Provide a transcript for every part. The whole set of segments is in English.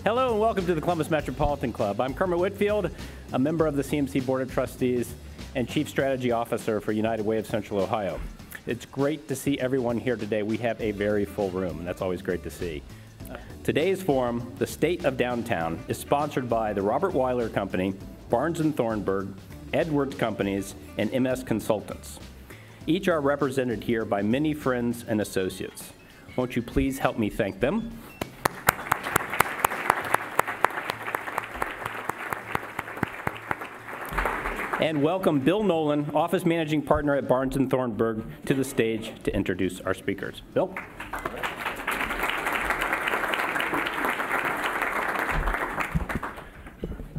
Hello and welcome to the Columbus Metropolitan Club. I'm Kermit Whitfield, a member of the CMC Board of Trustees and Chief Strategy Officer for United Way of Central Ohio. It's great to see everyone here today. We have a very full room, and that's always great to see. Today's forum, The State of Downtown, is sponsored by the Robert Weiler Company, Barnes & Thornburg, Edwards Companies, and MS Consultants. Each are represented here by many friends and associates. Won't you please help me thank them? And welcome Bill Nolan, Office Managing Partner at Barnes & Thornburg, to the stage to introduce our speakers. Bill?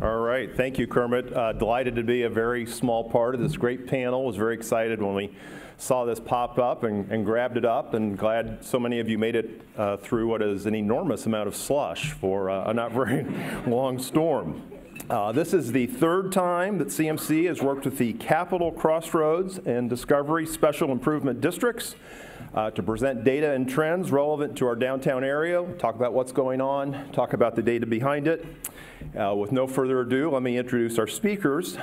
All right, thank you, Kermit. Delighted to be a very small part of this great panel. Was very excited when we saw this pop up and grabbed it up, and glad so many of you made it through what is an enormous amount of slush for a not very long storm. This is the third time that CMC has worked with the Capital Crossroads and Discovery Special Improvement Districts to present data and trends relevant to our downtown area, talk about what's going on, talk about the data behind it. With no further ado, let me introduce our speakers.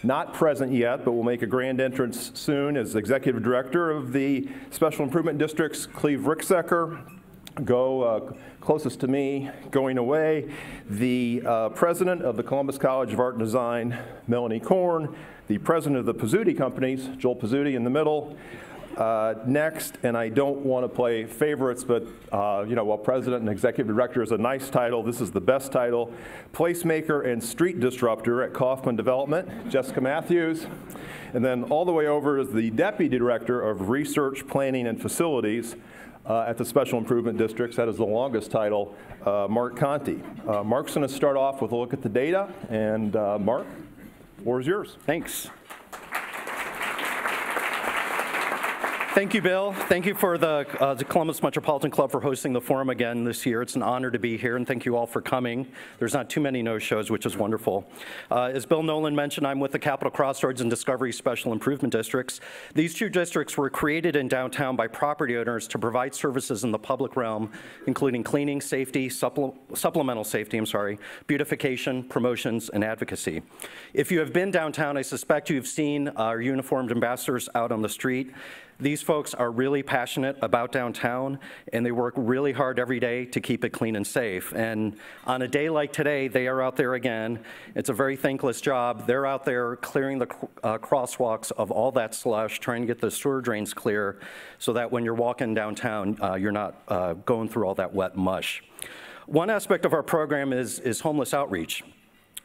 Not present yet, but will make a grand entrance soon as Executive Director of the Special Improvement Districts, Cleve Ricksecker. Closest to me, going away, the President of the Columbus College of Art and Design, Melanie Korn, the President of the Pizzuti Companies, Joel Pizzuti in the middle. Next, and I don't want to play favorites, but while President and Executive Director is a nice title, this is the best title, Placemaker and Street Disruptor at Kaufman Development, Jessica Matthews. And then all the way over is the Deputy Director of Research, Planning, and Facilities at the Special Improvement Districts. That is the longest title, Mark Conti. Mark's going to start off with a look at the data, and Mark, the floor is yours. Thanks. Thank you, Bill. Thank you for the Columbus Metropolitan Club for hosting the forum again this year. It's an honor to be here, and thank you all for coming. There's not too many no-shows, which is wonderful. As Bill Nolan mentioned, I'm with the Capital Crossroads and Discovery Special Improvement Districts. These two districts were created in downtown by property owners to provide services in the public realm, including cleaning, safety, supplemental safety, beautification, promotions, and advocacy. If you have been downtown, I suspect you've seen our uniformed ambassadors out on the street. These folks are really passionate about downtown, and they work really hard every day to keep it clean and safe. And on a day like today, they are out there again. It's a very thankless job. They're out there clearing the crosswalks of all that slush, trying to get the sewer drains clear so that when you're walking downtown, you're not going through all that wet mush. One aspect of our program is homeless outreach.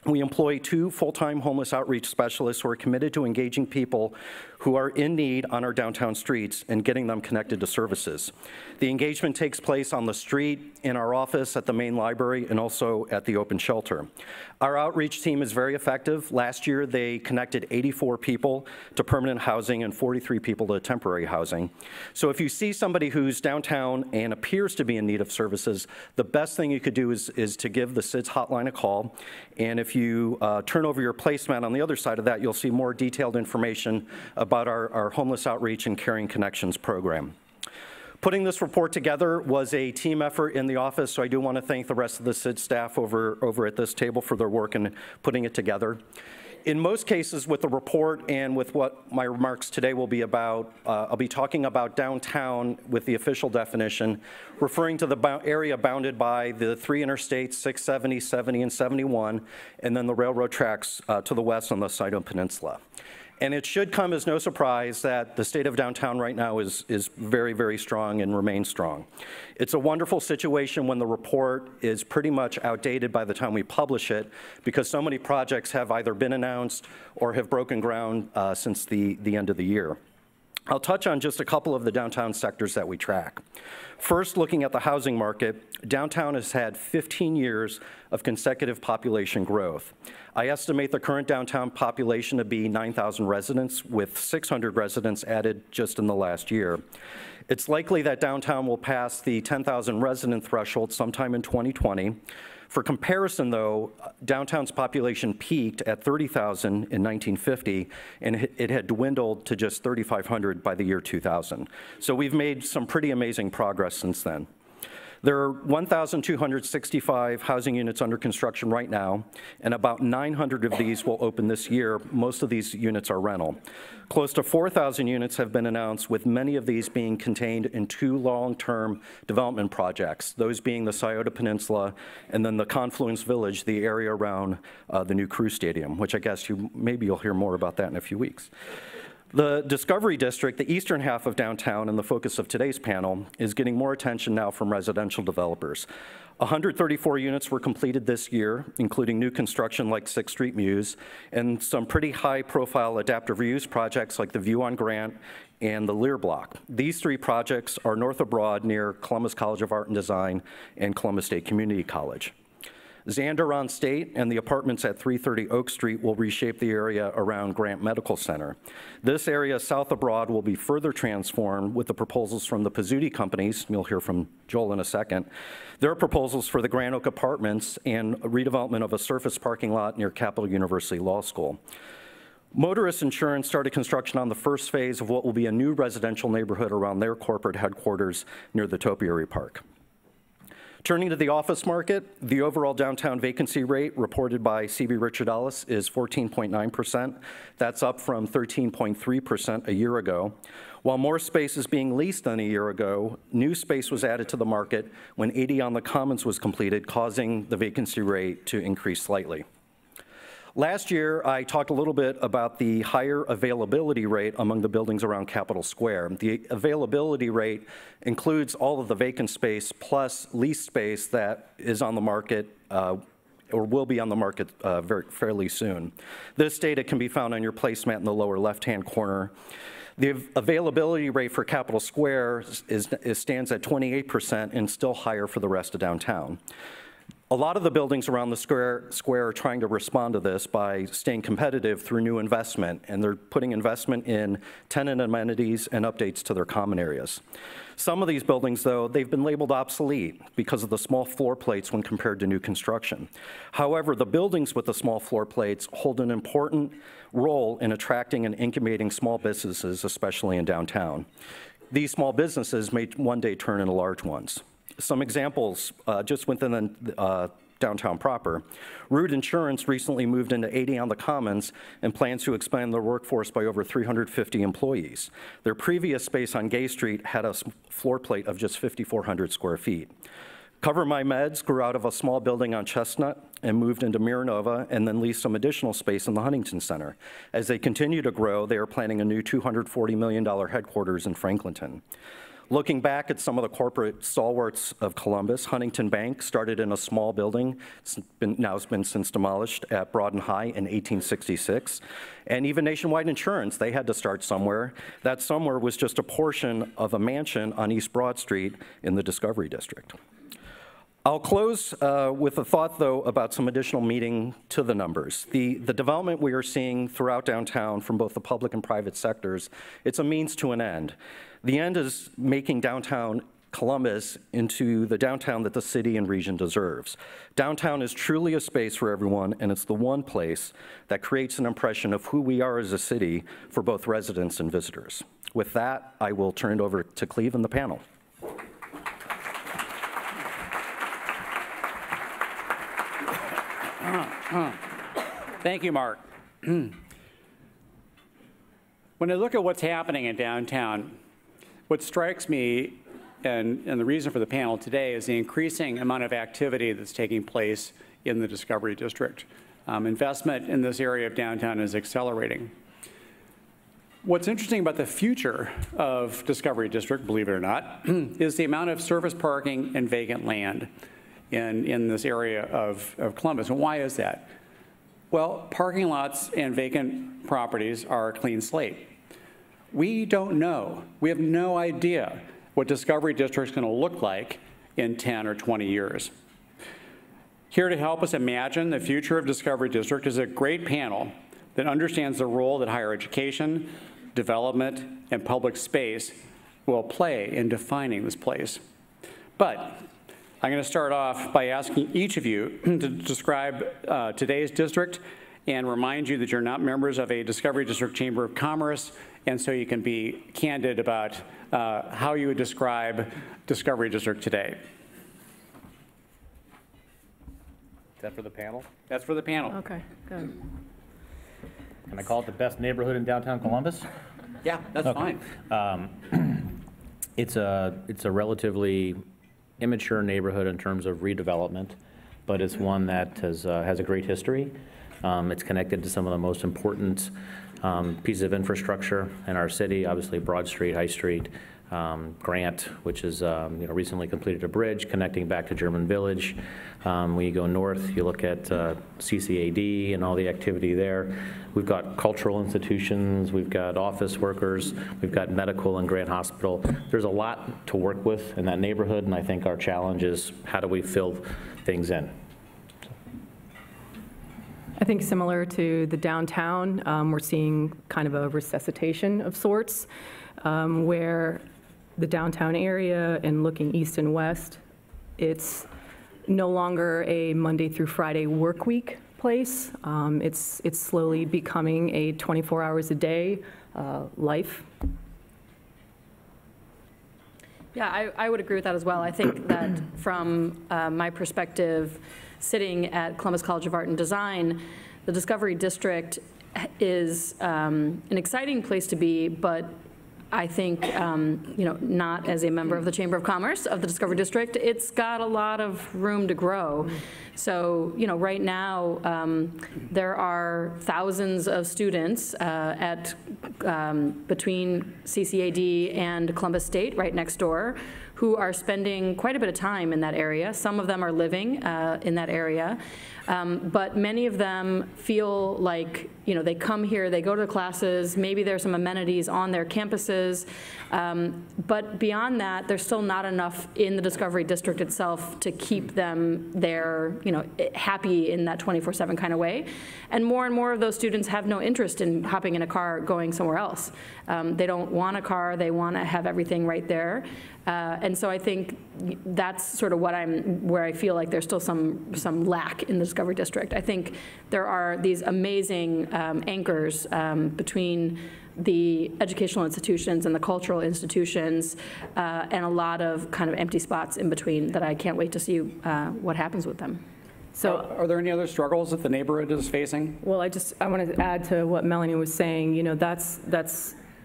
We employ 2 full-time homeless outreach specialists who are committed to engaging people who are in need on our downtown streets and getting them connected to services. The engagement takes place on the street, in our office, at the main library, and also at the open shelter. Our outreach team is very effective. Last year, they connected 84 people to permanent housing and 43 people to temporary housing. So if you see somebody who's downtown and appears to be in need of services, the best thing you could do is to give the SIDS hotline a call. And if you turn over your placemat on the other side of that, you'll see more detailed information about our Homeless Outreach and Caring Connections program. Putting this report together was a team effort in the office, so I do want to thank the rest of the SIDS staff over at this table for their work in putting it together. In most cases with the report and with what my remarks today will be about, I'll be talking about downtown with the official definition, referring to the area bounded by the 3 interstates, 670, 70, and 71, and then the railroad tracks to the west on the Sidon Peninsula. And it should come as no surprise that the state of downtown right now is very, very strong and remains strong. It's a wonderful situation when the report is pretty much outdated by the time we publish it, because so many projects have either been announced or have broken ground since the end of the year. I'll touch on just a couple of the downtown sectors that we track. First, looking at the housing market, downtown has had 15 years of consecutive population growth. I estimate the current downtown population to be 9,000 residents, with 600 residents added just in the last year. It's likely that downtown will pass the 10,000 resident threshold sometime in 2020. For comparison, though, downtown's population peaked at 30,000 in 1950, and it had dwindled to just 3,500 by the year 2000. So we've made some pretty amazing progress since then. There are 1,265 housing units under construction right now, and about 900 of these will open this year. Most of these units are rental. Close to 4,000 units have been announced, with many of these being contained in 2 long-term development projects, those being the Scioto Peninsula and then the Confluence Village, the area around the new Crew Stadium, which I guess maybe you'll hear more about that in a few weeks. The Discovery District, the eastern half of downtown and the focus of today's panel, is getting more attention now from residential developers. 134 units were completed this year, including new construction like 6th Street Muse, and some pretty high-profile adaptive reuse projects like the View on Grant and the Lear Block. These 3 projects are north of Broad near Columbus College of Art and Design and Columbus State Community College. Xander on State and the apartments at 330 Oak Street will reshape the area around Grant Medical Center. This area south of Broad will be further transformed with the proposals from the Pizzuti companies, you'll hear from Joel in a second, their proposals for the Grand Oak Apartments and redevelopment of a surface parking lot near Capital University Law School. Motorist Insurance started construction on the first phase of what will be a new residential neighborhood around their corporate headquarters near the Topiary Park. Turning to the office market, the overall downtown vacancy rate reported by CB Richard Ellis is 14.9%. That's up from 13.3% a year ago. While more space is being leased than a year ago, new space was added to the market when 80 on the Commons was completed, causing the vacancy rate to increase slightly. Last year, I talked a little bit about the higher availability rate among the buildings around Capitol Square. The availability rate includes all of the vacant space plus leased space that is on the market or will be on the market fairly soon. This data can be found on your placemat in the lower left-hand corner. The availability rate for Capitol Square stands at 28% and still higher for the rest of downtown. A lot of the buildings around the square are trying to respond to this by staying competitive through new investment, and they're putting investment in tenant amenities and updates to their common areas. Some of these buildings, though, they've been labeled obsolete because of the small floor plates when compared to new construction. However, the buildings with the small floor plates hold an important role in attracting and incubating small businesses, especially in downtown. These small businesses may one day turn into large ones. Some examples just within the downtown proper. Root Insurance recently moved into 80 on the Commons and plans to expand their workforce by over 350 employees. Their previous space on Gay Street had a floor plate of just 5,400 square feet. Cover My Meds grew out of a small building on Chestnut and moved into Miranova and then leased some additional space in the Huntington Center. As they continue to grow, they are planning a new $240 million headquarters in Franklinton. Looking back at some of the corporate stalwarts of Columbus, Huntington Bank started in a small building, now has been since demolished, at Broad and High in 1866. And even Nationwide Insurance, they had to start somewhere. That somewhere was just a portion of a mansion on East Broad Street in the Discovery District. I'll close with a thought, though, about some additional meaning to the numbers. The development we are seeing throughout downtown from both the public and private sectors, it's a means to an end. The end is making downtown Columbus into the downtown that the city and region deserves. Downtown is truly a space for everyone, and it's the one place that creates an impression of who we are as a city for both residents and visitors. With that, I will turn it over to Cleve and the panel. Thank you, Mark. When I look at what's happening in downtown, what strikes me, and the reason for the panel today, is the increasing amount of activity that's taking place in the Discovery District. Investment in this area of downtown is accelerating. What's interesting about the future of Discovery District, believe it or not, is the amount of surface parking and vacant land in this area of Columbus. And why is that? Well, parking lots and vacant properties are a clean slate. We don't know. We have no idea what Discovery District is going to look like in 10 or 20 years. Here to help us imagine the future of Discovery District is a great panel that understands the role that higher education, development, and public space will play in defining this place. But I'm going to start off by asking each of you to describe today's district and remind you that you're not members of a Discovery District Chamber of Commerce, and so you can be candid about how you would describe Discovery District today. Is that for the panel? That's for the panel. Okay, good. Can I call it the best neighborhood in downtown Columbus? Yeah, that's fine. It's a relatively immature neighborhood in terms of redevelopment, but it's one that has a great history. It's connected to some of the most important pieces of infrastructure in our city, obviously Broad Street, High Street, Grant, which is recently completed a bridge connecting back to German Village. When you go north, you look at CCAD and all the activity there. We've got cultural institutions, we've got office workers, we've got medical and Grant Hospital. There's a lot to work with in that neighborhood, and I think our challenge is how do we fill things in. I think similar to the downtown, we're seeing kind of a resuscitation of sorts, where the downtown area and looking east and west, it's no longer a Monday through Friday work week place. It's slowly becoming a 24 hours a day life. Yeah, I would agree with that as well. I think that from my perspective, sitting at Columbus College of Art and Design, the Discovery District is an exciting place to be, but I think, not as a member of the Chamber of Commerce of the Discovery District, it's got a lot of room to grow. So, right now, there are thousands of students at between CCAD and Columbus State, right next door, who are spending quite a bit of time in that area. Some of them are living in that area. But many of them feel like, they come here, they go to classes, maybe there's some amenities on their campuses, but beyond that, there's still not enough in the Discovery District itself to keep them there, happy in that 24/7 kind of way. And more of those students have no interest in hopping in a car going somewhere else. They don't want a car, they want to have everything right there. And so I think that's sort of where I feel like there's still some lack in the Discovery District. I think there are these amazing anchors between the educational institutions and the cultural institutions, and a lot of kind of empty spots in between that I can't wait to see what happens with them. So, are there any other struggles that the neighborhood is facing? Well, I want to add to what Melanie was saying.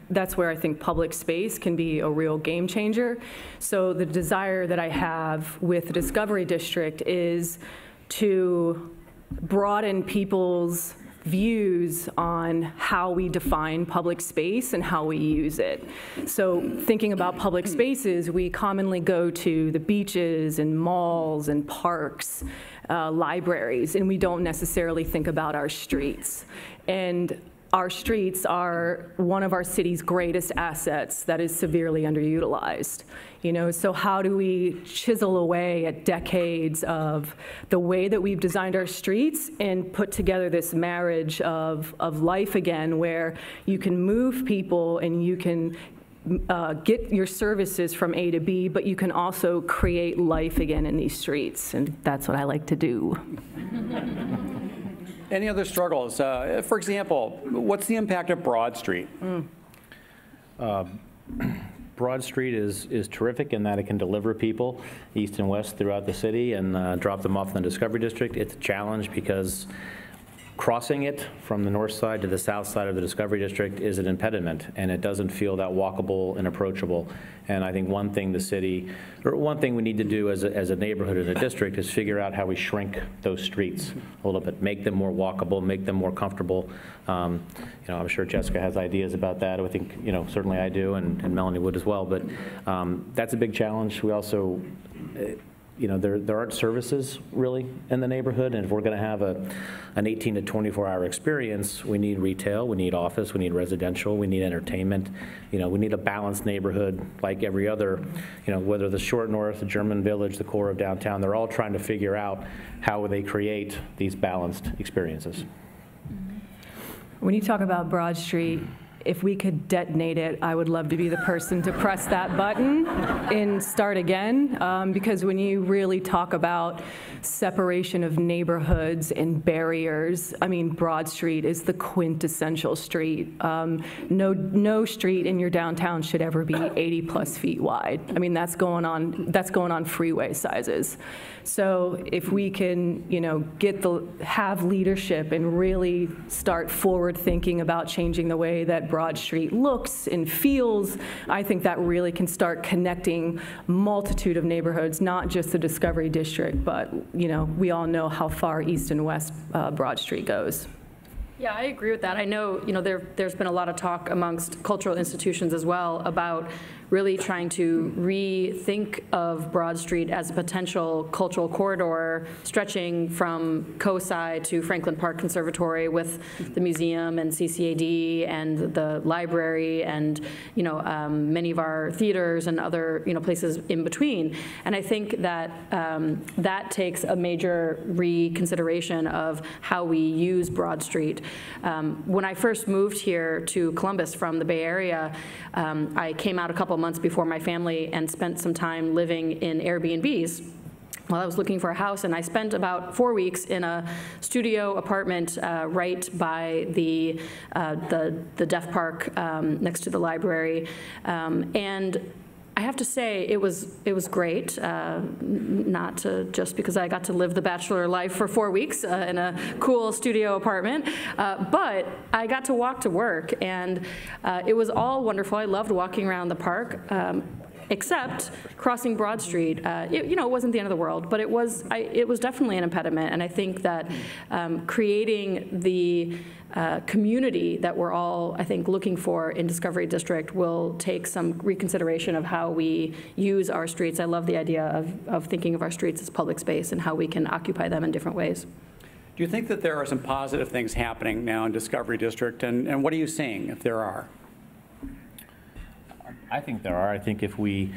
That's where I think public space can be a real game changer. So the desire that I have with the Discovery District is to broaden people's views on how we define public space and how we use it. So thinking about public spaces, we commonly go to the beaches and malls and parks, libraries, and we don't necessarily think about our streets. And our streets are one of our city's greatest assets that is severely underutilized. So how do we chisel away at decades of the way that we've designed our streets and put together this marriage of life again, where you can move people and you can get your services from A to B, but you can also create life again in these streets, and that's what I like to do. Any other struggles? For example, what's the impact of Broad Street? Broad Street is terrific in that it can deliver people east and west throughout the city and drop them off in the Discovery District. It's a challenge because crossing it from the north side to the south side of the Discovery District is an impediment, and it doesn't feel that walkable and approachable. And I think one thing we need to do as a neighborhood in a district is figure out how we shrink those streets a little bit, make them more walkable, make them more comfortable. I'm sure Jessica has ideas about that. I think, certainly I do, and Melanie would as well. But that's a big challenge. We also, there aren't services really in the neighborhood, and if we're going to have an 18 to 24-hour experience, we need retail, we need office, we need residential, we need entertainment. We need a balanced neighborhood like every other, whether the Short North, the German Village, the core of downtown, they're all trying to figure out how they create these balanced experiences. When you talk about Broad Street, if we could detonate it, I would love to be the person to press that button and start again, because when you really talk about separation of neighborhoods and barriers, I mean, Broad Street is the quintessential street. No street in your downtown should ever be 80+ feet wide. I mean, that's going on freeway sizes. So if we can, have leadership and really start forward thinking about changing the way that Broad Street looks and feels, I think that really can start connecting multitude of neighborhoods, not just the Discovery District, but we all know how far east and west Broad Street goes. Yeah, I agree with that. I know, there's been a lot of talk amongst cultural institutions as well about really trying to rethink of Broad Street as a potential cultural corridor stretching from COSI to Franklin Park Conservatory with the museum and CCAD and the library and, many of our theaters and other, places in between. And I think that that takes a major reconsideration of how we use Broad Street. When I first moved here to Columbus from the Bay Area, I came out a couple months before my family and spent some time living in Airbnbs while I was looking for a house, and I spent about 4 weeks in a studio apartment right by the Deaf Park next to the library, and I have to say it was great, not just because I got to live the bachelor life for 4 weeks in a cool studio apartment, but I got to walk to work, and it was all wonderful. I loved walking around the park. Except crossing Broad Street, it wasn't the end of the world, but it was definitely an impediment. And I think that creating the community that we're all, I think, looking for in Discovery District will take some reconsideration of how we use our streets. I love the idea of thinking of our streets as public space and how we can occupy them in different ways. Do you think that there are some positive things happening now in Discovery District, and what are you seeing, if there are? I think there are. I think if we,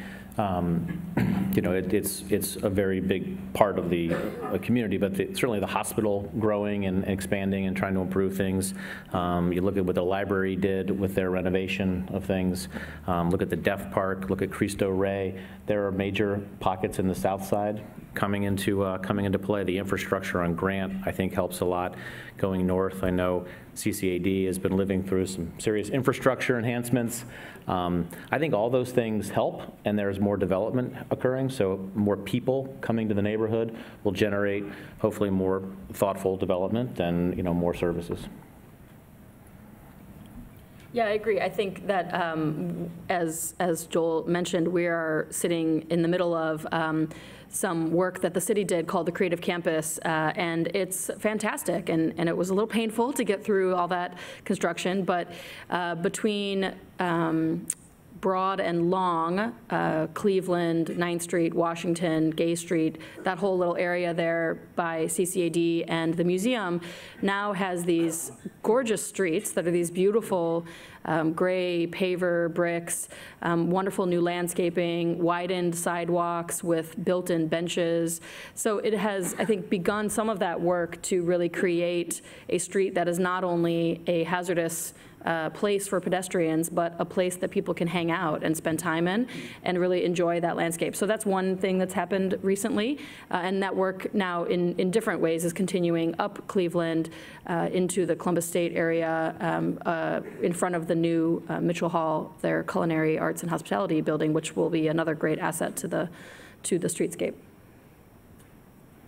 it's a very big part of the community, but certainly the hospital growing and expanding and trying to improve things. You look at what the library did with their renovation of things. Look at the Deaf Park. Look at Cristo Rey. There are major pockets in the South Side coming into play. The infrastructure on Grant, I think, helps a lot. Going north, I know CCAD has been living through some serious infrastructure enhancements. I think all those things help, and there's more development occurring, so more people coming to the neighborhood will generate, hopefully, more thoughtful development and more services. Yeah, I agree. I think that, as Joel mentioned, we are sitting in the middle of some work that the city did called the Creative Campus, and it's fantastic. And it was a little painful to get through all that construction, but between Broad and Long, Cleveland, 9th Street, Washington, Gay Street, that whole little area there by CCAD and the museum now has these gorgeous streets that are these beautiful gray paver bricks, wonderful new landscaping, widened sidewalks with built-in benches. So it has, I think, begun some of that work to really create a street that is not only a hazardous place for pedestrians, but a place that people can hang out and spend time in and really enjoy that landscape. So that's one thing that's happened recently, and that work now in different ways is continuing up Cleveland into the Columbus State area in front of the new Mitchell Hall, their Culinary Arts and Hospitality building, which will be another great asset to the streetscape.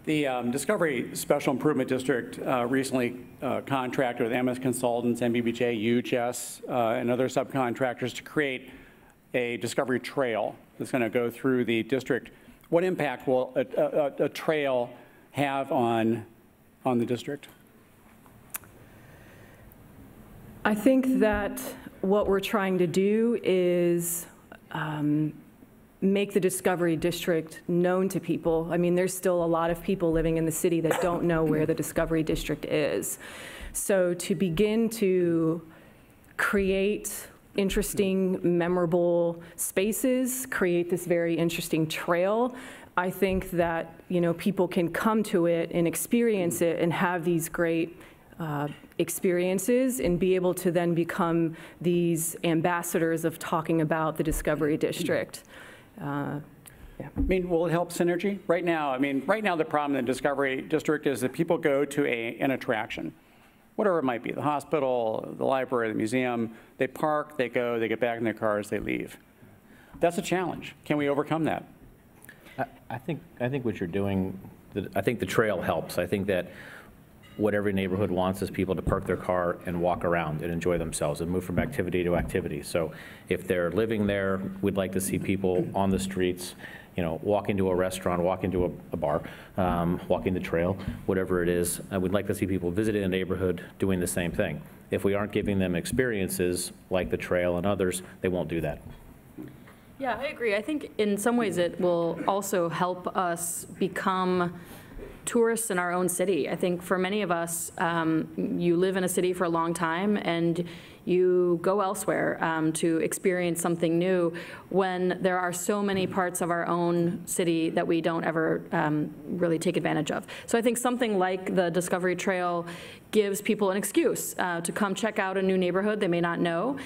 The Discovery Special Improvement District recently contracted with MS Consultants, MBBJ, UHS, and other subcontractors to create a Discovery Trail that's going to go through the district. What impact will a trail have on the district? I think that what we're trying to do is make the Discovery District known to people. I mean, there's still a lot of people living in the city that don't know where the Discovery District is. So to begin to create interesting, memorable spaces, create this very interesting trail, I think that people can come to it and experience it and have these great experiences and be able to then become these ambassadors of talking about the Discovery District. I mean, will it help synergy? Right now, the problem in the Discovery District is that people go to an attraction, whatever it might be, the hospital, the library, the museum, they park, they go, they get back in their cars, they leave. That's a challenge. Can we overcome that? I think what you're doing, I think the trail helps. I think that what every neighborhood wants is people to park their car and walk around and enjoy themselves and move from activity to activity. So if they're living there, we'd like to see people on the streets, walking to a restaurant, walking to a bar, walking the trail, whatever it is. We'd like to see people visiting the neighborhood doing the same thing. If we aren't giving them experiences like the trail and others, they won't do that. Yeah, I agree. I think in some ways it will also help us become tourists in our own city. I think for many of us, you live in a city for a long time and you go elsewhere to experience something new when there are so many parts of our own city that we don't ever really take advantage of. So I think something like the Discovery Trail gives people an excuse to come check out a new neighborhood they may not know,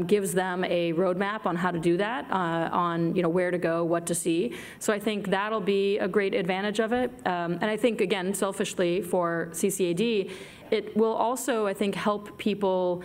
gives them a roadmap on how to do that, on where to go, what to see. So I think that'll be a great advantage of it. And I think, again, selfishly for CCAD, it will also, I think, help people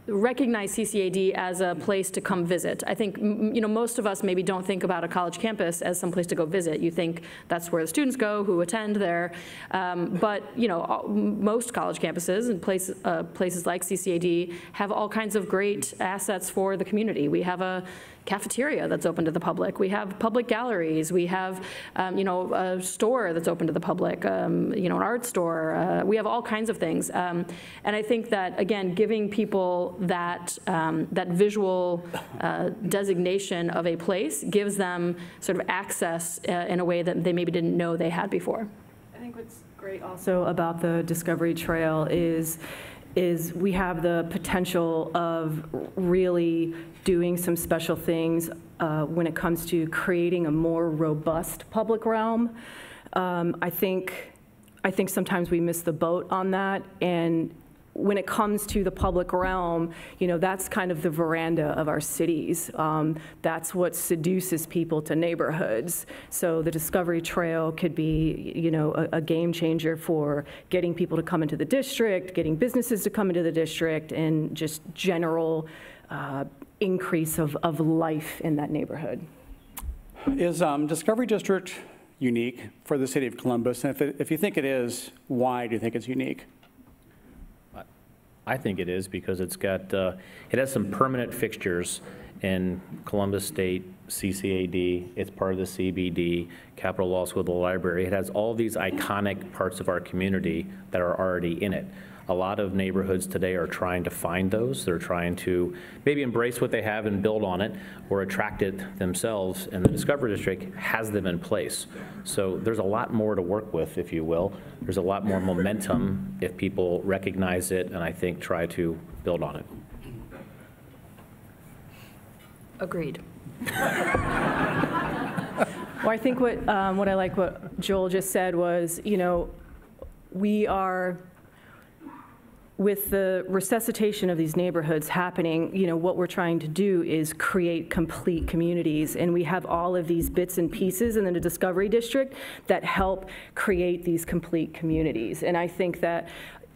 recognize CCAD as a place to come visit. I think most of us maybe don't think about a college campus as some place to go visit. You think that's where the students go who attend there, but most college campuses and places like CCAD have all kinds of great assets for the community. We have a cafeteria that's open to the public. We have public galleries. We have, a store that's open to the public, an art store. We have all kinds of things. And I think that, again, giving people that, that visual designation of a place gives them sort of access in a way that they maybe didn't know they had before. I think what's great also about the Discovery Trail is we have the potential of really doing some special things when it comes to creating a more robust public realm. I think sometimes we miss the boat on that, and when it comes to the public realm, that's kind of the veranda of our cities. That's what seduces people to neighborhoods. So the Discovery Trail could be, a game changer for getting people to come into the district, getting businesses to come into the district, and just general increase of life in that neighborhood. Is Discovery District unique for the city of Columbus? And if you think it is, why do you think it's unique? I think it is because it's got, it has some permanent fixtures in Columbus State, CCAD, it's part of the CBD, Capitol Law School, the library. It has all these iconic parts of our community that are already in it. A lot of neighborhoods today are trying to find those. They're trying to maybe embrace what they have and build on it or attract it themselves, and the Discovery District has them in place. So there's a lot more to work with, if you will. There's a lot more momentum if people recognize it and I think try to build on it. Agreed. Well, I think what I like what Joel just said was, we are, with the resuscitation of these neighborhoods happening, what we're trying to do is create complete communities. And we have all of these bits and pieces in the Discovery District that help create these complete communities. And I think that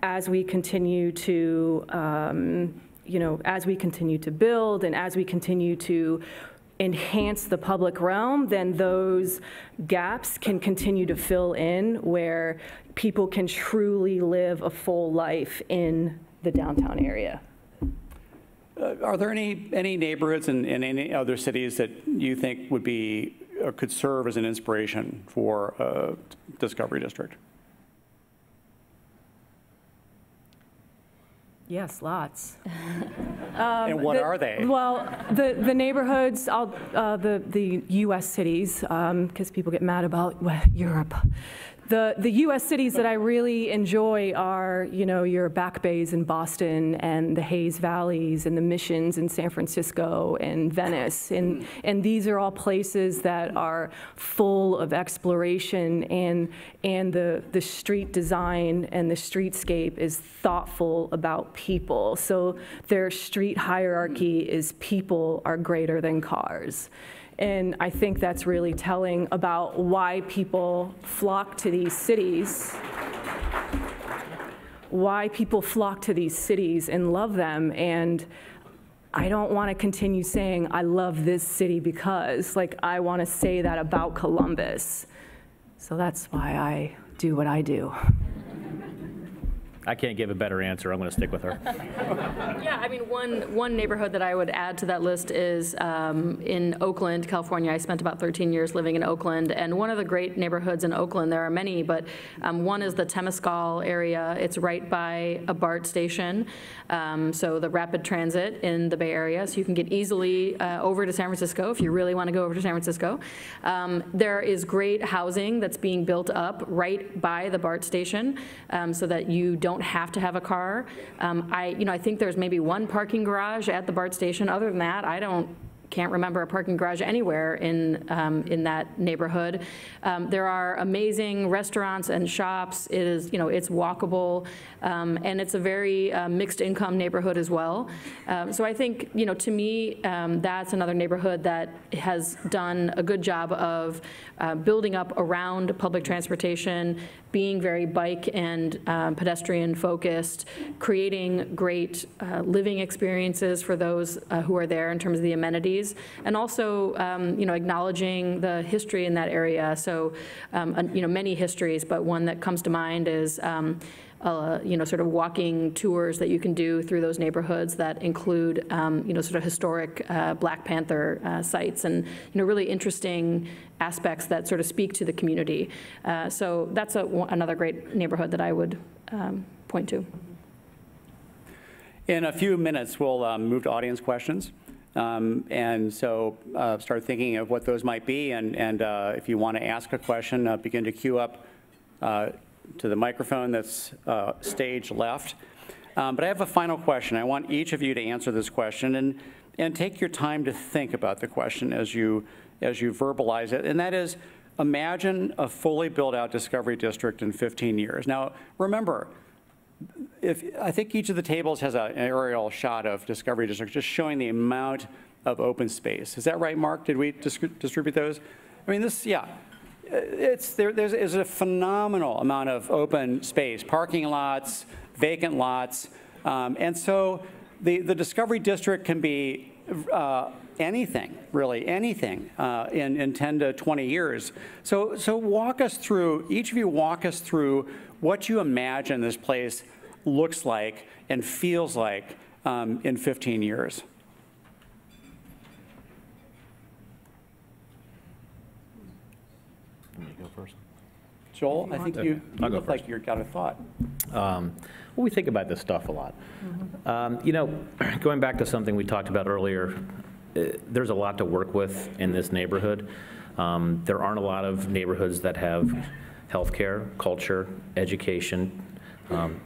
as we continue to, as we continue to build and as we continue to enhance the public realm, then those gaps can continue to fill in where people can truly live a full life in the downtown area. Are there any neighborhoods in any other cities that you think would be or could serve as an inspiration for a Discovery District? Yes, lots. And what are they? Well, the neighborhoods, the U.S. cities, because people get mad about Europe. The U.S. cities that I really enjoy are, your Back Bays in Boston and the Hayes Valleys and the Missions in San Francisco and Venice. And these are all places that are full of exploration, and the street design and the streetscape is thoughtful about people. So their street hierarchy is people are greater than cars. And I think that's really telling about why people flock to these cities, and love them. And I don't want to continue saying, I love this city because, I want to say that about Columbus. So that's why I do what I do. I can't give a better answer. I'm going to stick with her. Yeah, I mean, one neighborhood that I would add to that list is in Oakland, California. I spent about 13 years living in Oakland, and one of the great neighborhoods in Oakland, there are many, but one is the Temescal area. It's right by a BART station, so the rapid transit in the Bay Area, so you can get easily over to San Francisco if you really want to go over to San Francisco. There is great housing that's being built up right by the BART station, so that you don't have to have a car. I think there's maybe one parking garage at the BART station. Other than that, can't remember a parking garage anywhere in that neighborhood. There are amazing restaurants and shops. It is, it's walkable, and it's a very mixed income neighborhood as well. So I think, to me, that's another neighborhood that has done a good job of building up around public transportation, being very bike and pedestrian focused, creating great living experiences for those who are there in terms of the amenities, and also acknowledging the history in that area. So many histories, but one that comes to mind is sort of walking tours that you can do through those neighborhoods that include sort of historic Black Panther sites and really interesting aspects that sort of speak to the community. So that's another great neighborhood that I would point to. In a few minutes, we'll move to audience questions. And so start thinking of what those might be, and if you want to ask a question, begin to queue up to the microphone that's stage left. But I have a final question. I want each of you to answer this question and take your time to think about the question as you verbalize it, and that is, imagine a fully built out Discovery District in 15 years. Now, remember, I think each of the tables has an aerial shot of Discovery District, just showing the amount of open space. Is that right, Mark? Did we distribute those? I mean, there's a phenomenal amount of open space, parking lots, vacant lots, and so the Discovery District can be anything, really anything, in 10 to 20 years. So walk us through, each of you walk us through what you imagine this place looks like and feels like in 15 years. Let me go first. Joel, I think you look like you've got a thought. We think about this stuff a lot. Going back to something we talked about earlier, there's a lot to work with in this neighborhood. There aren't a lot of neighborhoods that have healthcare, culture, education,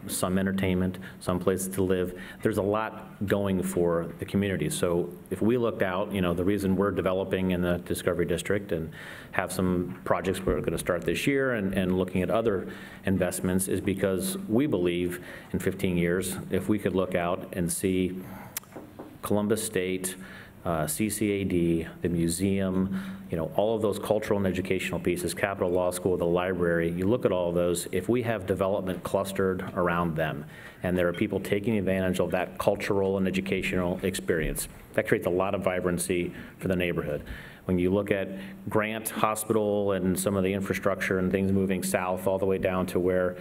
some entertainment, some places to live. There's a lot going for the community. So if we looked out, the reason we're developing in the Discovery District and have some projects we're going to start this year and looking at other investments is because we believe in 15 years, if we could look out and see Columbus State, CCAD, the museum, all of those cultural and educational pieces, Capitol Law School, the library, you look at all of those, if we have development clustered around them, and there are people taking advantage of that cultural and educational experience, that creates a lot of vibrancy for the neighborhood. When you look at Grant Hospital and some of the infrastructure and things moving south all the way down to where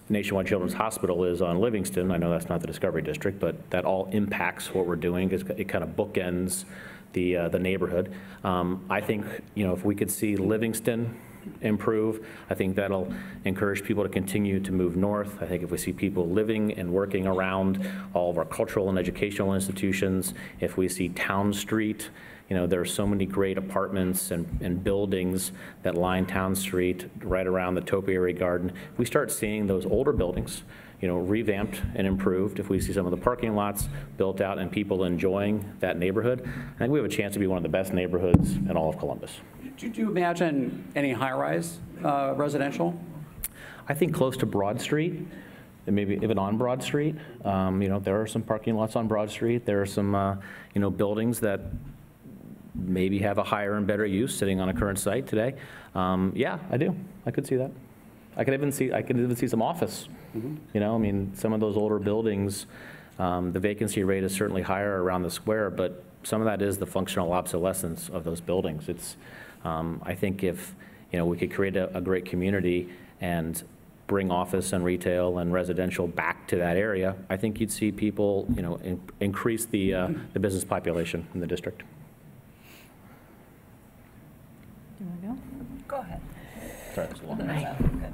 Nationwide Children's Hospital is on Livingston. I know that's not the Discovery District, but that all impacts what we're doing. It kind of bookends the neighborhood. I think if we could see Livingston improve, I think that'll encourage people to continue to move north. I think if we see people living and working around all of our cultural and educational institutions, if we see Town Street You know, there are so many great apartments and buildings that line Town Street right around the topiary garden. If we start seeing those older buildings, you know, revamped and improved, if we see some of the parking lots built out and people enjoying that neighborhood, I think we have a chance to be one of the best neighborhoods in all of Columbus. Do you imagine any high-rise residential? I think close to Broad Street, and maybe even on Broad Street. You know, there are some parking lots on Broad Street. There are some, you know, buildings that maybe have a higher and better use sitting on a current site today. Yeah, I do. I could see that. I could even see some office. You know, I mean, some of those older buildings, the vacancy rate is certainly higher around the square, but some of that is the functional obsolescence of those buildings. It's, I think if, you know, we could create a great community and bring office and retail and residential back to that area, I think you'd see people, you know, increase the business population in the district. Do you want to go? Go ahead. Sorry, that's a long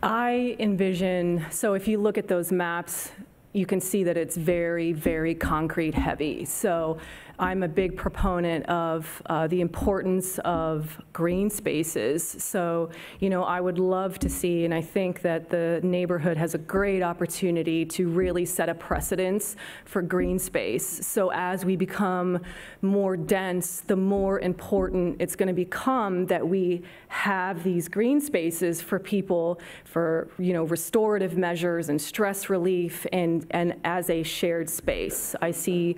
I envision, so if you look at those maps, you can see that it's very, very concrete heavy. So I'm a big proponent of the importance of green spaces. So, you know, I would love to see, and I think that the neighborhood has a great opportunity to really set a precedence for green space. So as we become more dense, the more important it's going to become that we have these green spaces for people for, you know, restorative measures and stress relief and as a shared space. I see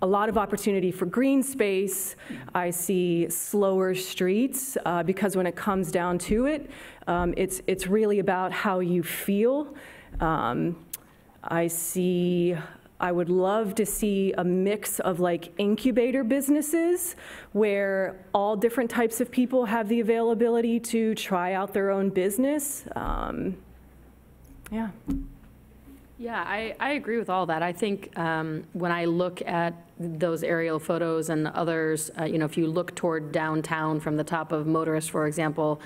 a lot of opportunity for green space. I see slower streets because when it comes down to it, it's really about how you feel. I would love to see a mix of like incubator businesses where all different types of people have the availability to try out their own business. Yeah. Yeah, I agree with all that. I think when I look at those aerial photos and others, you know, if you look toward downtown from the top of Motorist, for example,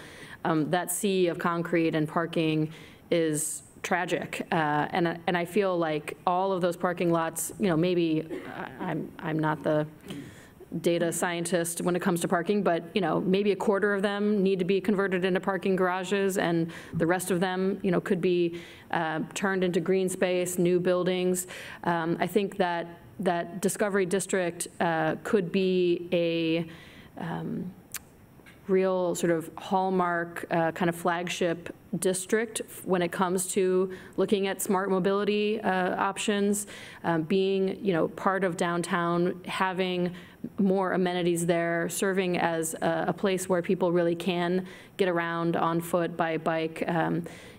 that sea of concrete and parking is tragic. And I feel like all of those parking lots, you know, maybe I'm not the data scientist when it comes to parking, but, you know, maybe a quarter of them need to be converted into parking garages, and the rest of them, you know, could be turned into green space, new buildings. I think that Discovery District could be a real sort of hallmark kind of flagship district when it comes to looking at smart mobility options, being, you know, part of downtown, having more amenities there, serving as a place where people really can get around on foot, by bike,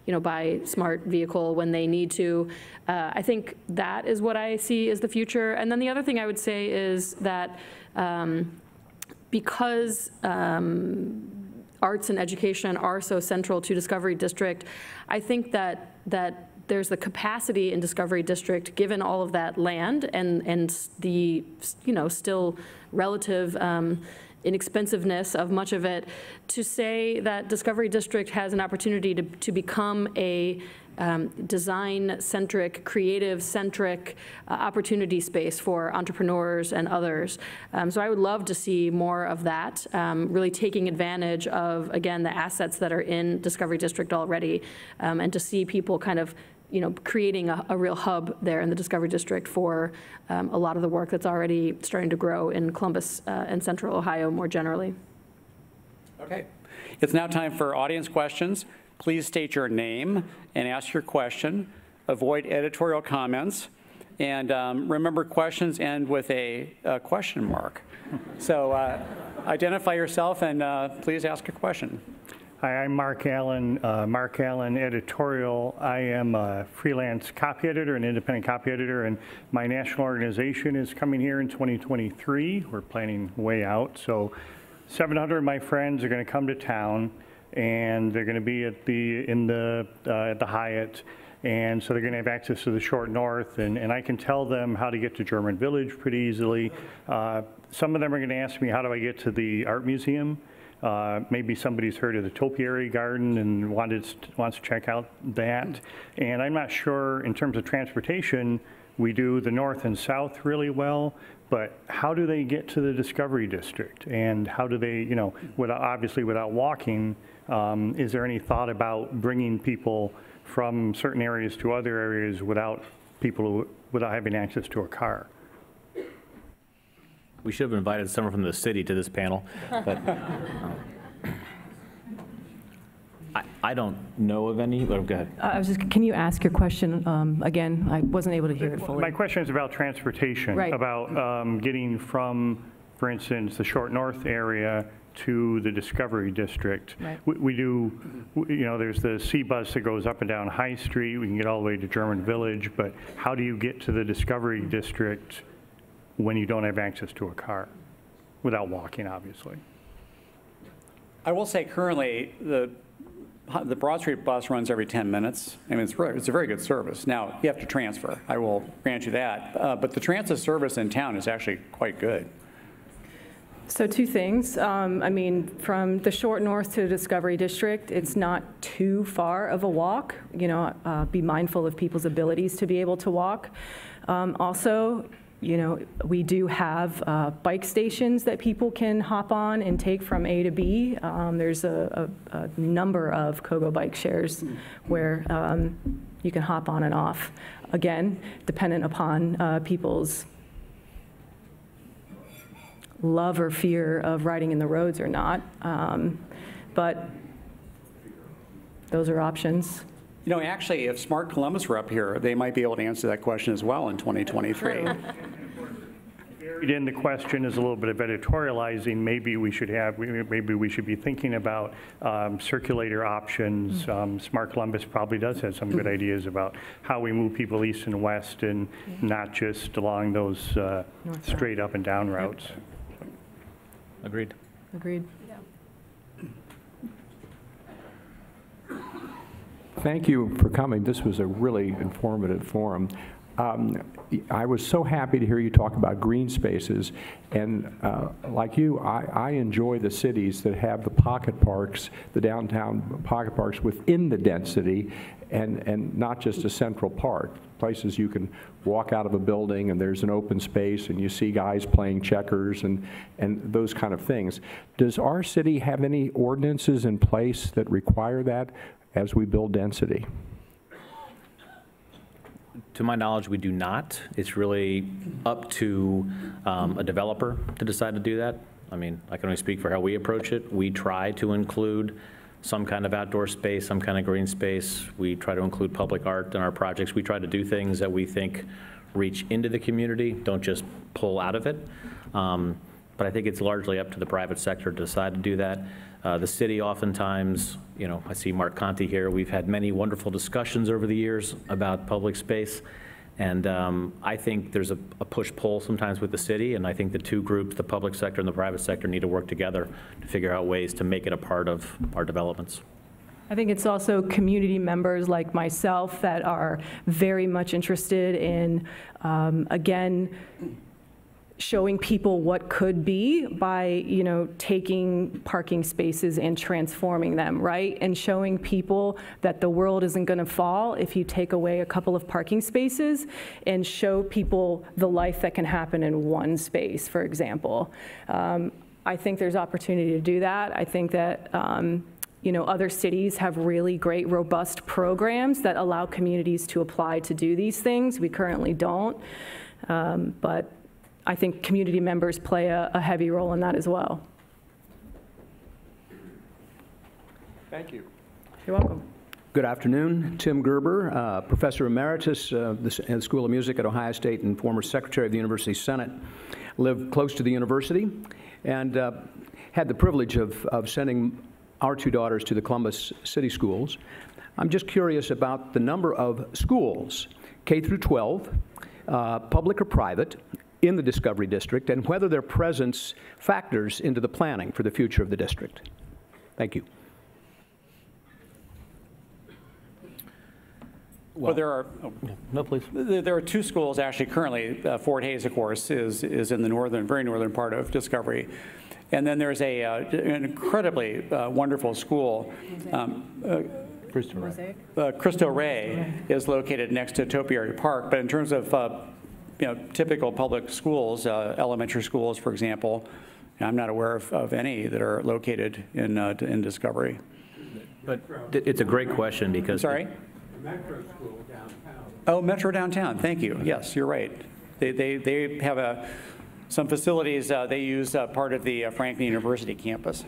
you know, by smart vehicle when they need to. I think that is what I see as the future. And then the other thing I would say is that because arts and education are so central to Discovery District, I think that there's the capacity in Discovery District, given all of that land and the, you know, still relative inexpensiveness of much of it, to say that Discovery District has an opportunity to become a design-centric, creative-centric opportunity space for entrepreneurs and others. So I would love to see more of that, really taking advantage of, again, the assets that are in Discovery District already, and to see people kind of, you know, creating a real hub there in the Discovery District for a lot of the work that's already starting to grow in Columbus and Central Ohio more generally. Okay. It's now time for audience questions. Please state your name and ask your question. Avoid editorial comments. And remember, questions end with a question mark. So identify yourself and please ask a question. Hi, I'm Mark Allen, Editorial. I am a freelance copy editor, an independent copy editor, and my national organization is coming here in 2023. We're planning way out. So 700 of my friends are going to come to town, and they're going to be at the Hyatt, and so they're going to have access to the Short North, and I can tell them how to get to German Village pretty easily. Some of them are going to ask me, how do I get to the art museum? Maybe somebody's heard of the Topiary Garden and wants to check out that. And I'm not sure, in terms of transportation, we do the north and south really well, but how do they get to the Discovery District? And how do they, you know, obviously without walking, is there any thought about bringing people from certain areas to other areas without having access to a car? We should have invited someone from the city to this panel, but I don't know of any, but go ahead. Can you ask your question again? I wasn't able to hear it fully. My question is about transportation, Right. about getting from, for instance, the Short North area to the Discovery District. Right. We do, you know, there's the C bus that goes up and down High Street. We can get all the way to German Village, but how do you get to the Discovery District when you don't have access to a car? Without walking, obviously. I will say currently, the Broad Street bus runs every 10 minutes. I mean, it's a very good service. Now, you have to transfer. I will grant you that. But the transit service in town is actually quite good. So two things. I mean, from the Short North to the Discovery District, it's not too far of a walk. You know, be mindful of people's abilities to be able to walk. Also, you know, we do have bike stations that people can hop on and take from A to B. There's a number of Kogo bike shares where you can hop on and off. Again, dependent upon people's love or fear of riding in the roads or not. But those are options. You know, actually, if Smart Columbus were up here, they might be able to answer that question as well in 2023. Buried in the question is a little bit of editorializing. Maybe we should be thinking about circulator options. Smart Columbus probably does have some good ideas about how we move people east and west, and not just along those straight up and down routes. Agreed. Agreed. Thank you for coming. This was a really informative forum. I was so happy to hear you talk about green spaces, and like you, I enjoy the cities that have the pocket parks, the downtown pocket parks within the density, and not just a central park. Places you can walk out of a building and there's an open space and you see guys playing checkers and those kind of things. Does our city have any ordinances in place that require that as we build density? To my knowledge, we do not. It's really up to a developer to decide to do that. I mean, I can only speak for how we approach it. We try to include some kind of outdoor space, some kind of green space. We try to include public art in our projects. We try to do things that we think reach into the community, don't just pull out of it. But I think it's largely up to the private sector to decide to do that. The city oftentimes, you know, I see Mark Conti here. We've had many wonderful discussions over the years about public space. And I think there's a push-pull sometimes with the city, and I think the two groups, the public sector and the private sector, need to work together to figure out ways to make it a part of our developments. I think it's also community members like myself that are very much interested in, again, showing people what could be by, you know, taking parking spaces and transforming them, right? And showing people that the world isn't going to fall if you take away a couple of parking spaces, and show people the life that can happen in one space, for example. I think there's opportunity to do that. I think that you know, other cities have really great, robust programs that allow communities to apply to do these things. We currently don't, but I think community members play a heavy role in that as well. Thank you. You're welcome. Good afternoon. Tim Gerber, Professor Emeritus at the School of Music at Ohio State and former Secretary of the University Senate. Live close to the university and had the privilege of sending our two daughters to the Columbus City Schools. I'm just curious about the number of schools, K through 12, public or private, in the Discovery District, and whether their presence factors into the planning for the future of the district. Thank you. Well, there are, No, please. there are two schools actually currently. Fort Hays, of course, is in the northern, very northern part of Discovery. And then there's an incredibly wonderful school Cristo Rey is located next to Topiary Park, but in terms of typical public schools, elementary schools, for example, I'm not aware of any that are located in Discovery. But it's a great question because... Sorry? Metro School downtown. Oh, Metro downtown, thank you. Yes, you're right. They have some facilities, they use part of the Franklin University campus.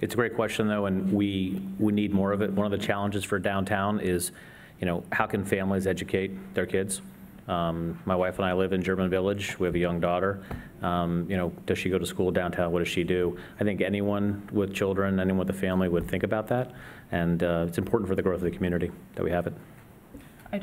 It's a great question, though, and we need more of it. One of the challenges for downtown is, how can families educate their kids? My wife and I live in German Village. We have a young daughter. Does she go to school downtown? What does she do? I think anyone with children, anyone with a family would think about that, and it's important for the growth of the community that we have it.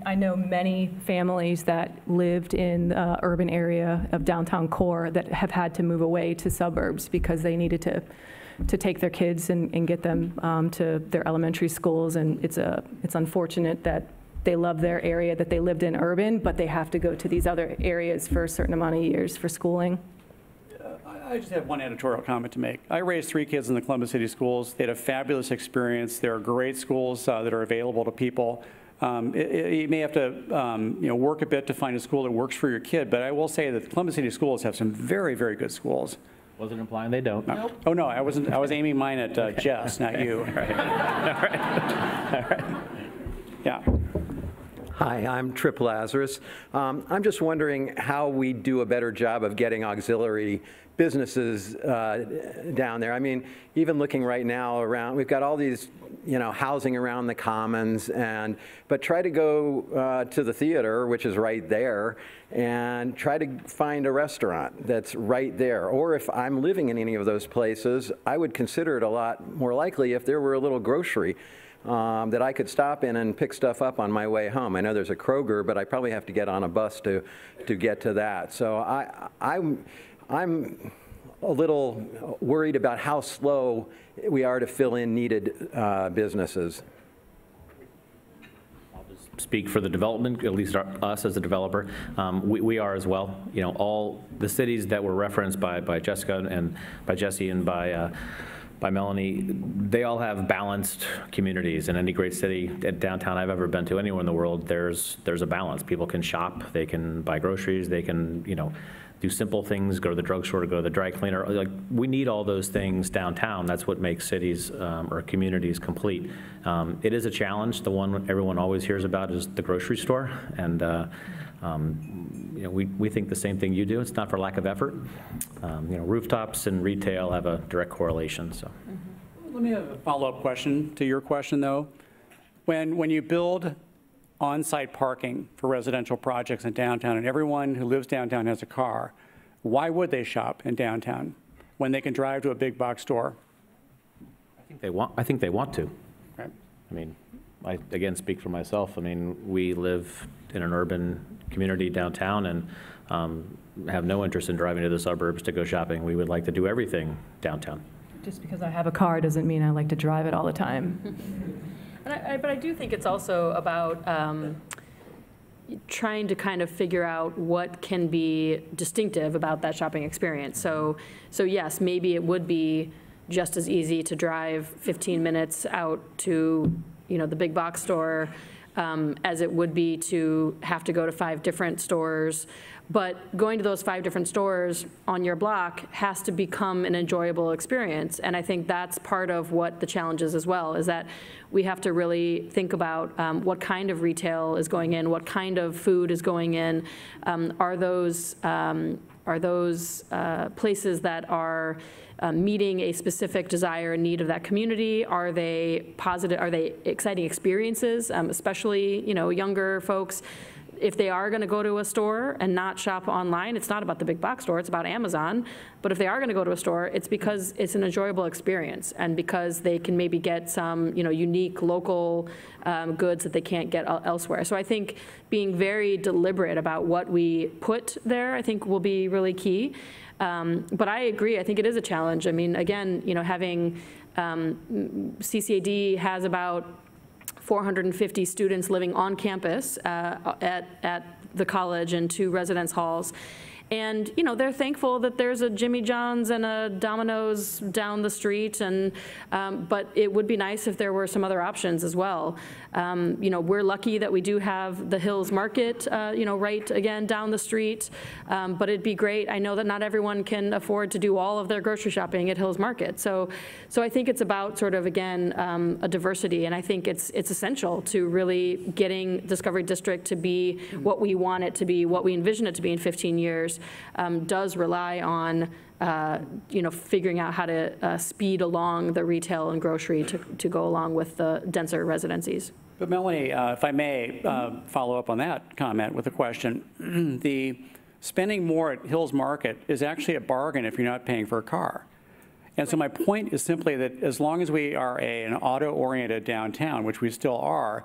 I know many families that lived in the urban area of downtown core that have had to move away to suburbs because they needed to take their kids and get them to their elementary schools, and it's unfortunate that they love their area that they lived in urban, but they have to go to these other areas for a certain amount of years for schooling. I just have one editorial comment to make. I raised 3 kids in the Columbus City schools. They had a fabulous experience. There are great schools that are available to people. You may have to work a bit to find a school that works for your kid, but I will say that the Columbus City schools have some very, very good schools. Wasn't implying they don't. Nope. Oh, no, I wasn't. I was aiming mine at Jess, not you. All right. All right. All right. Yeah. Hi, I'm Trip Lazarus. I'm just wondering how we do a better job of getting auxiliary businesses down there. I mean, even looking right now around, we've got all these, housing around the commons, but try to go to the theater, which is right there, and try to find a restaurant that's right there. Or if I'm living in any of those places, I would consider it a lot more likely if there were a little grocery that I could stop in and pick stuff up on my way home. I know there's a Kroger, but I probably have to get on a bus to get to that. So I'm a little worried about how slow we are to fill in needed businesses. I'll just speak for the development, at least us as a developer. We are as well. All the cities that were referenced by Jessica and by Jesse and by Melanie, they all have balanced communities. In any great city, downtown I've ever been to, anywhere in the world, there's a balance. People can shop, they can buy groceries, they can, do simple things, go to the drugstore, go to the dry cleaner. Like, we need all those things downtown. That's what makes cities or communities complete. It is a challenge. The one everyone always hears about is the grocery store, and we think the same thing you do. It's not for lack of effort. Rooftops and retail have a direct correlation. So, let me have a follow-up question to your question, though. When you build on-site parking for residential projects in downtown, and everyone who lives downtown has a car, why would they shop in downtown when they can drive to a big box store? I think they want to. Right. I mean, I again speak for myself. I mean, we live in an urban community downtown and have no interest in driving to the suburbs to go shopping. We would like to do everything downtown. Just because I have a car doesn't mean I like to drive it all the time. But I do think it's also about trying to kind of figure out what can be distinctive about that shopping experience. So yes, maybe it would be just as easy to drive 15 minutes out to the big box store as it would be to have to go to 5 different stores. But going to those 5 different stores on your block has to become an enjoyable experience. And I think that's part of what the challenge is as well, is that we have to really think about what kind of retail is going in, what kind of food is going in. Are those places that are meeting a specific desire and need of that community? Are they positive? Are they exciting experiences, especially younger folks? If they are going to go to a store and not shop online, it's not about the big box store, it's about Amazon. But if they are going to go to a store, it's because it's an enjoyable experience and because they can maybe get some unique local goods that they can't get elsewhere. So I think being very deliberate about what we put there, I think will be really key. But I agree, I think it is a challenge. I mean, again, having CCAD has about 450 students living on campus at the college and 2 residence halls. And, you know, they're thankful that there's a Jimmy John's and a Domino's down the street, and but it would be nice if there were some other options as well. You know, we're lucky that we do have the Hills Market, you know, right again down the street, but it'd be great. I know that not everyone can afford to do all of their grocery shopping at Hills Market, so I think it's about sort of, again, a diversity, and I think it's essential to really getting Discovery District to be what we want it to be, what we envision it to be in 15 years. Does rely on you know, figuring out how to speed along the retail and grocery to go along with the denser residencies. But Melanie, if I may follow up on that comment with a question, the spending more at Hills Market is actually a bargain if you're not paying for a car. And so my point is simply that as long as we are an auto-oriented downtown, which we still are,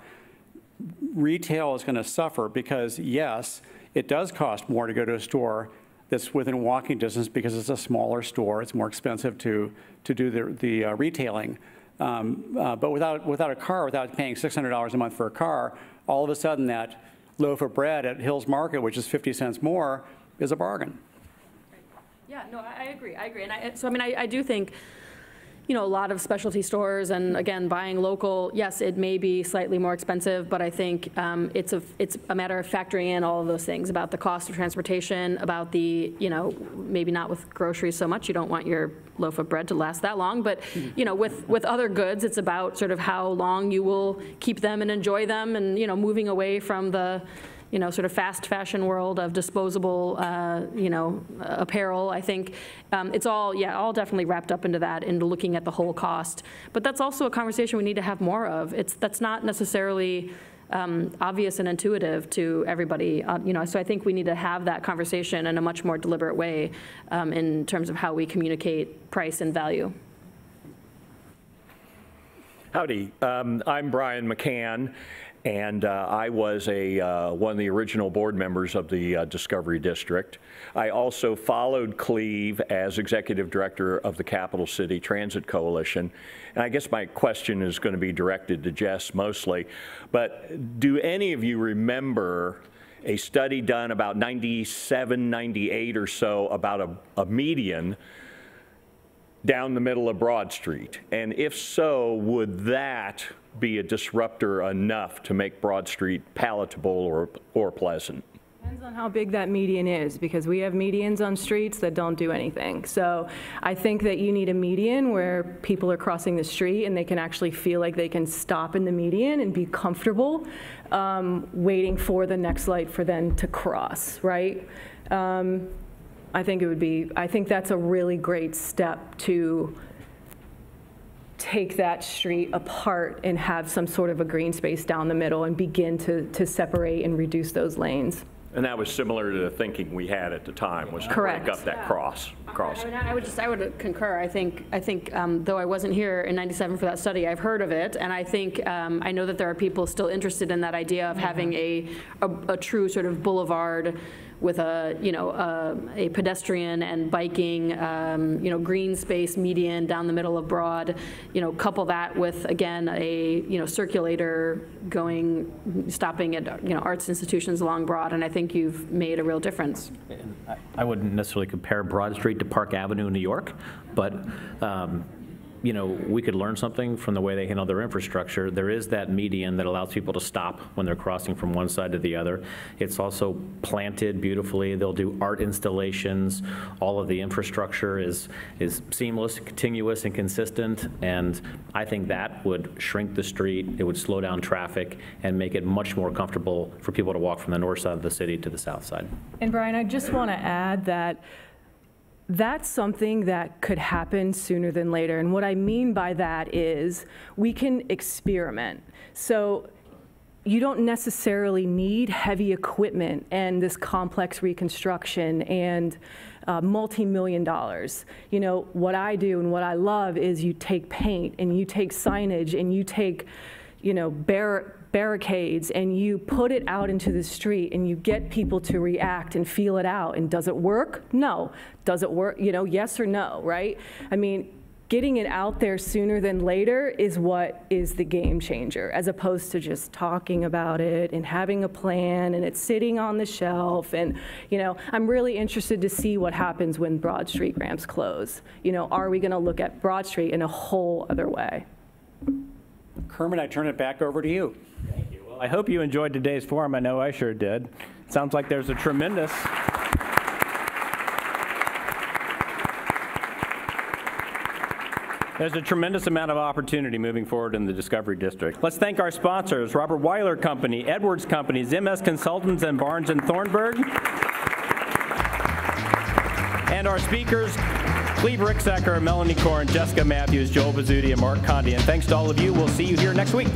retail is going to suffer because, yes, it does cost more to go to a store that's within walking distance because it's a smaller store. It's more expensive to do the retailing. But without a car, without paying $600 a month for a car, all of a sudden that loaf of bread at Hills Market, which is 50 cents more, is a bargain. Yeah, no, I agree. And so, I mean, I do think, you know, a lot of specialty stores and, again, buying local, yes, it may be slightly more expensive, but I think it's a matter of factoring in all of those things about the cost of transportation, about the, you know, maybe not with groceries so much. You don't want your loaf of bread to last that long, but, you know, with other goods, it's about sort of how long you will keep them and enjoy them and, you know, moving away from the, you know, sort of fast fashion world of disposable, you know, apparel. I think it's all, yeah, all definitely wrapped up into that, into looking at the whole cost. But that's also a conversation we need to have more of. That's not necessarily obvious and intuitive to everybody, you know, so I think we need to have that conversation in a much more deliberate way in terms of how we communicate price and value. Howdy, I'm Brian McCann. And I was one of the original board members of the Discovery District. I also followed Cleve as executive director of the Capital City Transit Coalition. And I guess my question is going to be directed to Jess mostly. But do any of you remember a study done about 97, 98 or so about a median down the middle of Broad Street? And if so, would that be a disruptor enough to make Broad Street palatable or pleasant? Depends on how big that median is, because we have medians on streets that don't do anything. So I think that you need a median where people are crossing the street and they can actually feel like they can stop in the median and be comfortable waiting for the next light for them to cross, right? I think that's a really great step to take that street apart and have some sort of a green space down the middle and begin to separate and reduce those lanes. And that was similar to the thinking we had at the time, was to Correct. break up that crossing. I would concur. I think though I wasn't here in '97 for that study, I've heard of it, and I think I know that there are people still interested in that idea of having a true sort of boulevard with a pedestrian and biking, green space median down the middle of Broad, couple that with, again, a, circulator stopping at, arts institutions along Broad, and I think you've made a real difference. And I wouldn't necessarily compare Broad Street to Park Avenue in New York, but we could learn something from the way they handle their infrastructure. There is that median that allows people to stop when they're crossing from one side to the other. It's also planted beautifully. They'll do art installations. All of the infrastructure is seamless, continuous, and consistent. And I think that would shrink the street. It would slow down traffic and make it much more comfortable for people to walk from the north side of the city to the south side. And Brian, I just want to add that that's something that could happen sooner than later. And what I mean by that is we can experiment. So you don't necessarily need heavy equipment and this complex reconstruction and multi-million dollars. What I do and what I love is you take paint and you take signage and you take, barricades, and you put it out into the street and you get people to react and feel it out. And does it work? No. Does it work? Yes or no, right? I mean, getting it out there sooner than later is what is the game changer, as opposed to just talking about it and having a plan and it's sitting on the shelf. And, you know, I'm really interested to see what happens when Broad Street ramps close. You know, are we going to look at Broad Street in a whole other way? Kermit, I turn it back over to you. Thank you. Well, I hope you enjoyed today's forum. I know I sure did. It sounds like there's a tremendous amount of opportunity moving forward in the Discovery District. Let's thank our sponsors, Robert Weiler Company, Edwards Companies, MS Consultants, and Barnes & Thornburg. And our speakers, Cleve Ricksecker, Melanie Korn, Jessica Matthews, Joel Bazzuti, and Mark Condi. And thanks to all of you. We'll see you here next week.